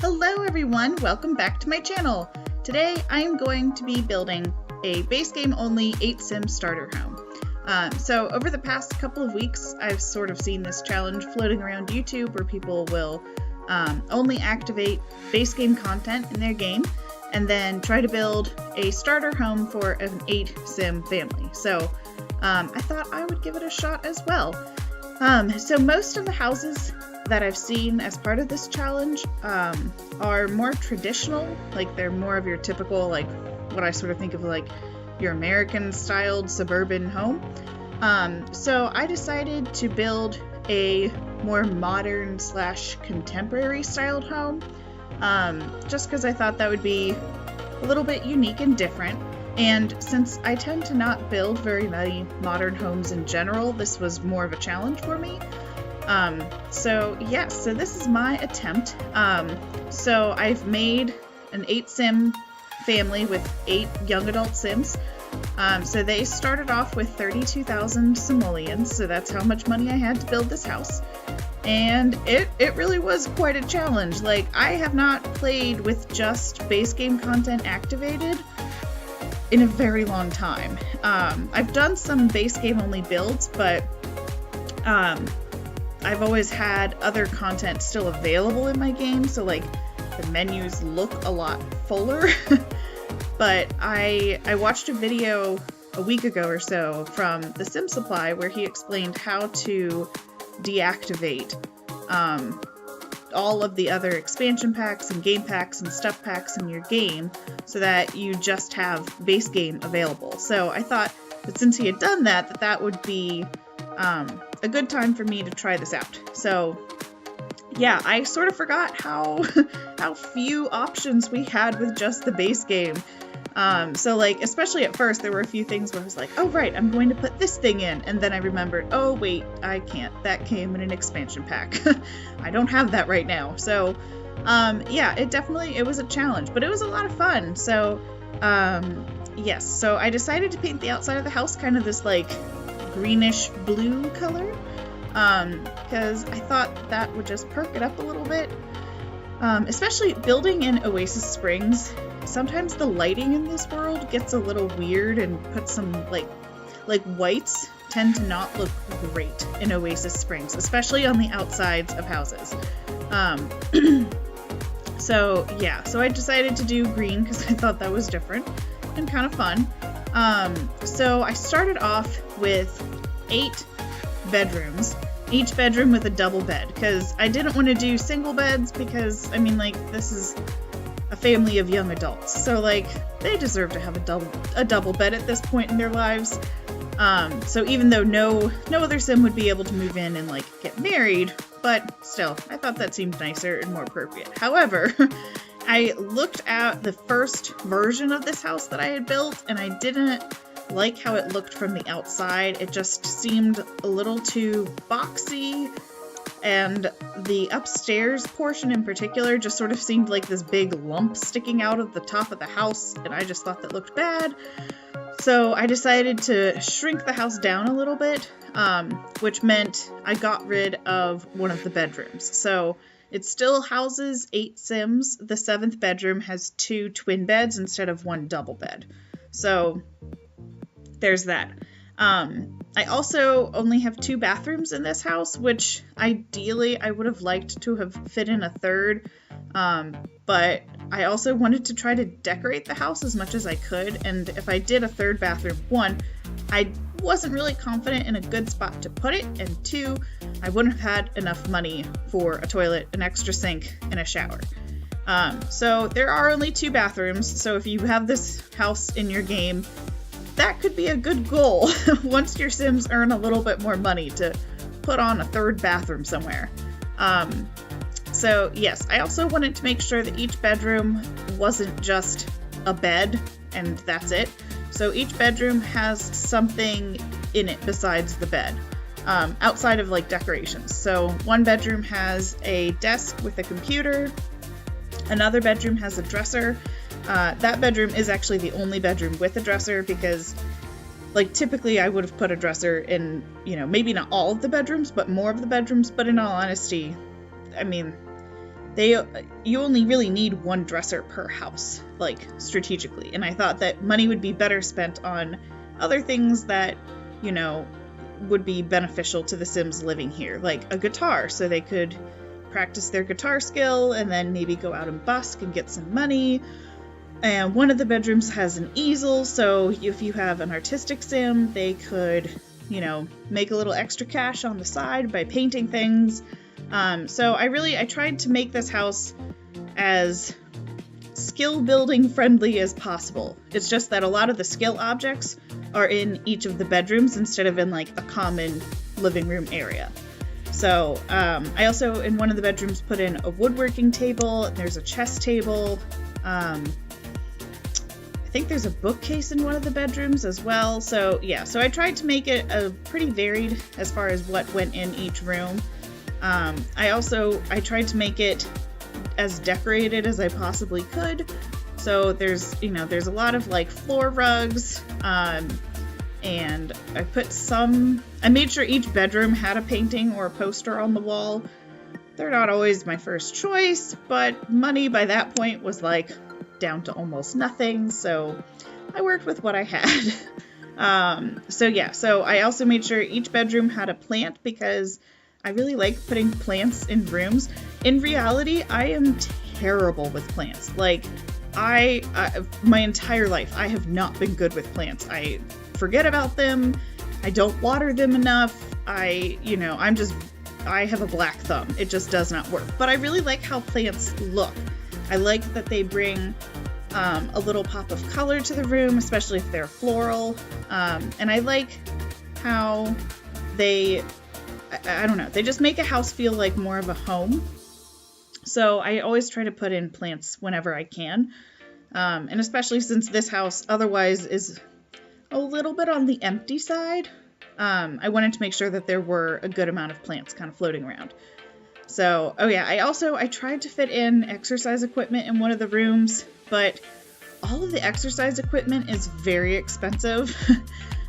Hello everyone, welcome back to my channel. Today I am going to be building a base game only 8 sim starter home. So over the past couple of weeks I've sort of seen this challenge floating around YouTube where people will only activate base game content in their game and then try to build a starter home for an 8 sim family. So I thought I would give it a shot as well. So most of the houses that I've seen as part of this challenge are more traditional, like they're more of your typical, like what I sort of think of like your American styled suburban home. So I decided to build a more modern / contemporary styled home, just because I thought that would be a little bit unique and different. And since I tend to not build very many modern homes in general, this was more of a challenge for me. So this is my attempt. So I've made an 8 sim family with 8 young adult sims. So they started off with 32,000 simoleons, so that's how much money I had to build this house. And it really was quite a challenge. Like, I have not played with just base game content activated in a very long time. I've done some base game only builds, but I've always had other content still available in my game, so like the menus look a lot fuller. But I watched a video a week ago or so from The Sim Supply where he explained how to deactivate all of the other expansion packs and game packs and stuff packs in your game so that you just have base game available. So I thought that since he had done that, that would be a good time for me to try this out. So yeah, I sort of forgot how few options we had with just the base game. So like, especially at first, there were a few things where I was like, oh right, I'm going to put this thing in, and then I remembered, oh wait, I can't, that came in an expansion pack. I don't have that right now. So yeah, it was a challenge, but it was a lot of fun. So yes, so I decided to paint the outside of the house kind of this like greenish blue color, because I thought that would just perk it up a little bit. Especially building in Oasis Springs, sometimes the lighting in this world gets a little weird and puts some like whites tend to not look great in Oasis Springs, especially on the outsides of houses. So yeah, so I decided to do green because I thought that was different and kind of fun. So I started off with 8 bedrooms, each bedroom with a double bed, because I didn't want to do single beds because, I mean, like, this is a family of young adults, so like they deserve to have a double bed at this point in their lives. So even though no other sim would be able to move in and like get married, but still, I thought that seemed nicer and more appropriate. However, I looked at the first version of this house that I had built, and I didn't like how it looked from the outside. It just seemed a little too boxy, and the upstairs portion in particular just sort of seemed like this big lump sticking out of the top of the house, and I just thought that looked bad. So I decided to shrink the house down a little bit, which meant I got rid of one of the bedrooms. So it still houses 8 sims. The 7th bedroom has 2 twin beds instead of 1 double bed. So there's that. I also only have 2 bathrooms in this house, which ideally I would have liked to have fit in a third, but I also wanted to try to decorate the house as much as I could, and if I did a third bathroom, 1, I wasn't really confident in a good spot to put it, and 2, I wouldn't have had enough money for a toilet, an extra sink, and a shower. So there are only 2 bathrooms, so if you have this house in your game, that could be a good goal once your sims earn a little bit more money to put on a third bathroom somewhere. So yes, I also wanted to make sure that each bedroom wasn't just a bed and that's it. So each bedroom has something in it besides the bed, outside of like decorations. So one bedroom has a desk with a computer, another bedroom has a dresser. That bedroom is actually the only bedroom with a dresser because, like, typically I would have put a dresser in, maybe not all of the bedrooms, but more of the bedrooms. But in all honesty, I mean, you only really need one dresser per house, like strategically. And I thought that money would be better spent on other things that, you know, would be beneficial to the Sims living here, like a guitar, so they could practice their guitar skill and then maybe go out and busk and get some money. And one of the bedrooms has an easel, so if you have an artistic Sim, they could, you know, make a little extra cash on the side by painting things. So I tried to make this house as skill building friendly as possible. It's just that a lot of the skill objects are in each of the bedrooms instead of in like a common living room area. So I also in one of the bedrooms put in a woodworking table, and there's a chess table. I think there's a bookcase in one of the bedrooms as well. So yeah, so I tried to make it a pretty varied as far as what went in each room. I tried to make it as decorated as I possibly could. So there's a lot of like floor rugs, and I made sure each bedroom had a painting or a poster on the wall. They're not always my first choice, but money by that point was like down to almost nothing, so I worked with what I had. So I also made sure each bedroom had a plant because I really like putting plants in rooms. In reality, I am terrible with plants. Like, my entire life, I have not been good with plants. I forget about them. I don't water them enough. I have a black thumb. It just does not work. But I really like how plants look. I like that they bring a little pop of color to the room, especially if they're floral. And I like how they just make a house feel like more of a home. So I always try to put in plants whenever I can. And especially since this house otherwise is a little bit on the empty side, I wanted to make sure that there were a good amount of plants kind of floating around. So, I tried to fit in exercise equipment in one of the rooms, but all of the exercise equipment is very expensive.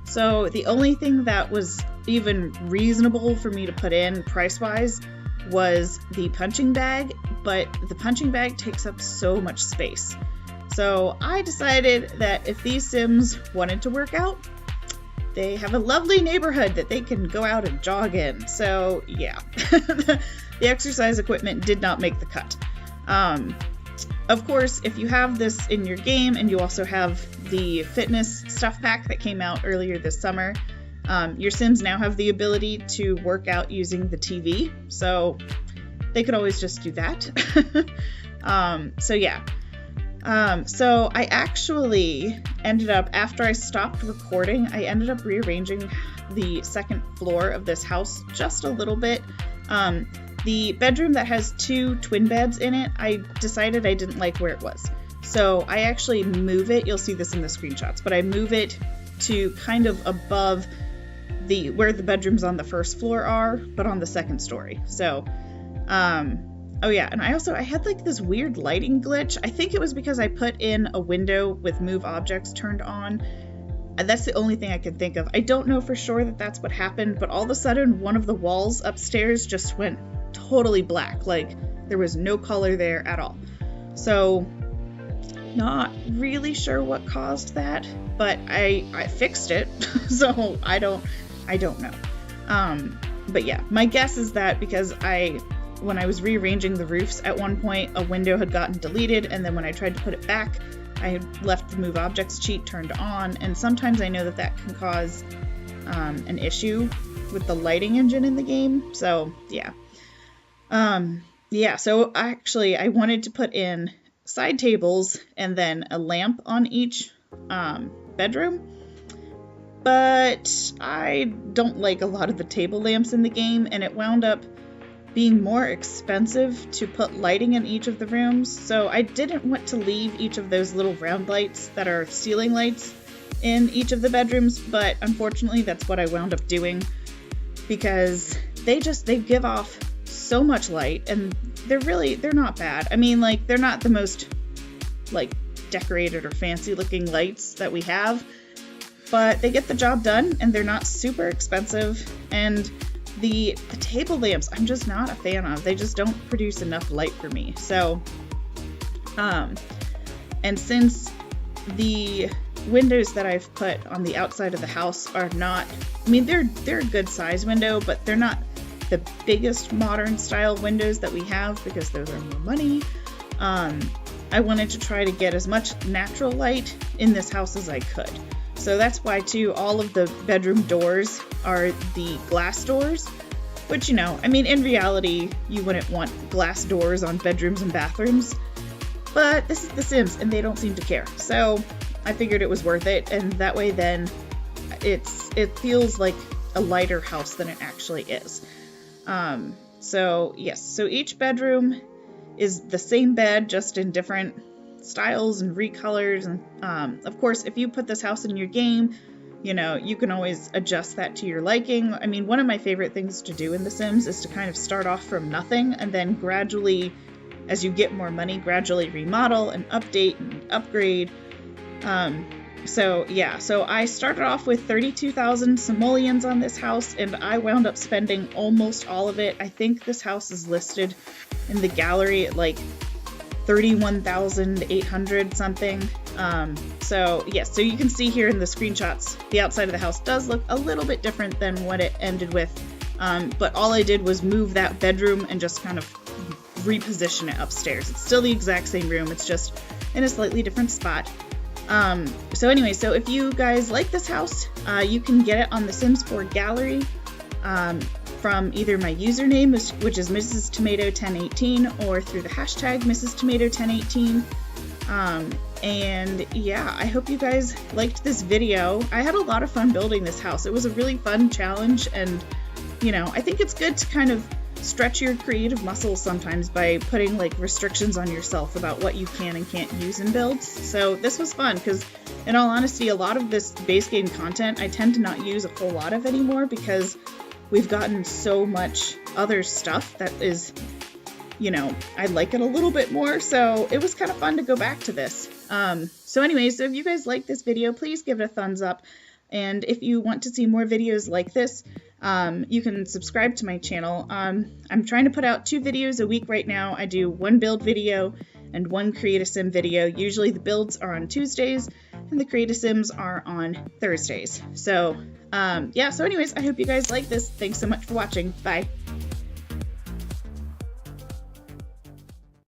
So the only thing that was even reasonable for me to put in price-wise was the punching bag, but the punching bag takes up so much space. So I decided that if these Sims wanted to work out, they have a lovely neighborhood that they can go out and jog in. So yeah, the exercise equipment did not make the cut. Of course, if you have this in your game and you also have the fitness stuff pack that came out earlier this summer, your Sims now have the ability to work out using the TV. So they could always just do that. So I actually ended up, after I stopped recording, I ended up rearranging the second floor of this house just a little bit. The bedroom that has 2 twin beds in it, I decided I didn't like where it was. So I actually move it, you'll see this in the screenshots, but I move it to kind of above where the bedrooms on the first floor are, but on the second story. So, and I had like this weird lighting glitch. I think it was because I put in a window with move objects turned on. And that's the only thing I can think of. I don't know for sure that that's what happened, but all of a sudden one of the walls upstairs just went totally black. Like there was no color there at all. So not really sure what caused that, but I fixed it. So I don't know. But yeah, my guess is that because when I was rearranging the roofs at one point, a window had gotten deleted, and then when I tried to put it back, I had left the move objects cheat turned on, and sometimes I know that can cause an issue with the lighting engine in the game. So yeah. So actually I wanted to put in side tables and then a lamp on each bedroom, but I don't like a lot of the table lamps in the game, and it wound up being more expensive to put lighting in each of the rooms, so I didn't want to leave each of those little round lights that are ceiling lights in each of the bedrooms, but unfortunately that's what I wound up doing because they give off so much light, and they're not bad. I mean, like, they're not the most like decorated or fancy looking lights that we have, but they get the job done, and they're not super expensive, and The table lamps, I'm just not a fan of. They just don't produce enough light for me. So, and since the windows that I've put on the outside of the house are not, I mean, they're a good size window, but they're not the biggest modern style windows that we have because those are more money. I wanted to try to get as much natural light in this house as I could. So that's why too, all of the bedroom doors are the glass doors, which, you know, I mean, in reality, you wouldn't want glass doors on bedrooms and bathrooms, but this is The Sims and they don't seem to care. So I figured it was worth it. And that way then it feels like a lighter house than it actually is. So yes, so each bedroom is the same bed, just in different styles and recolors. And of course, if you put this house in your game, you know, you can always adjust that to your liking. I mean, one of my favorite things to do in The Sims is to kind of start off from nothing and then gradually, as you get more money, gradually remodel and update and upgrade. So yeah, so I started off with 32,000 simoleons on this house and I wound up spending almost all of it. I think this house is listed in the gallery at like 31,800 something. So yes, so you can see here in the screenshots, the outside of the house does look a little bit different than what it ended with. But all I did was move that bedroom and just kind of reposition it upstairs. It's still the exact same room, it's just in a slightly different spot. So anyway, so if you guys like this house, you can get it on the Sims 4 gallery, from either my username, which is Mrs. Tomato 1018, or through the hashtag Mrs. Tomato 1018. And yeah, I hope you guys liked this video. I had a lot of fun building this house. It was a really fun challenge, and you know, I think it's good to kind of stretch your creative muscles sometimes by putting like restrictions on yourself about what you can and can't use in builds. So this was fun because, in all honesty, a lot of this base game content I tend to not use a whole lot of anymore because we've gotten so much other stuff that is, you know, I like it a little bit more. So it was kind of fun to go back to this. So anyway, so if you guys like this video, please give it a thumbs up. And if you want to see more videos like this, you can subscribe to my channel. I'm trying to put out 2 videos a week right now. I do 1 build video and 1 Create a Sim video. Usually the builds are on Tuesdays and the Create a Sims are on Thursdays. So yeah, so anyways, I hope you guys like this. Thanks so much for watching. Bye.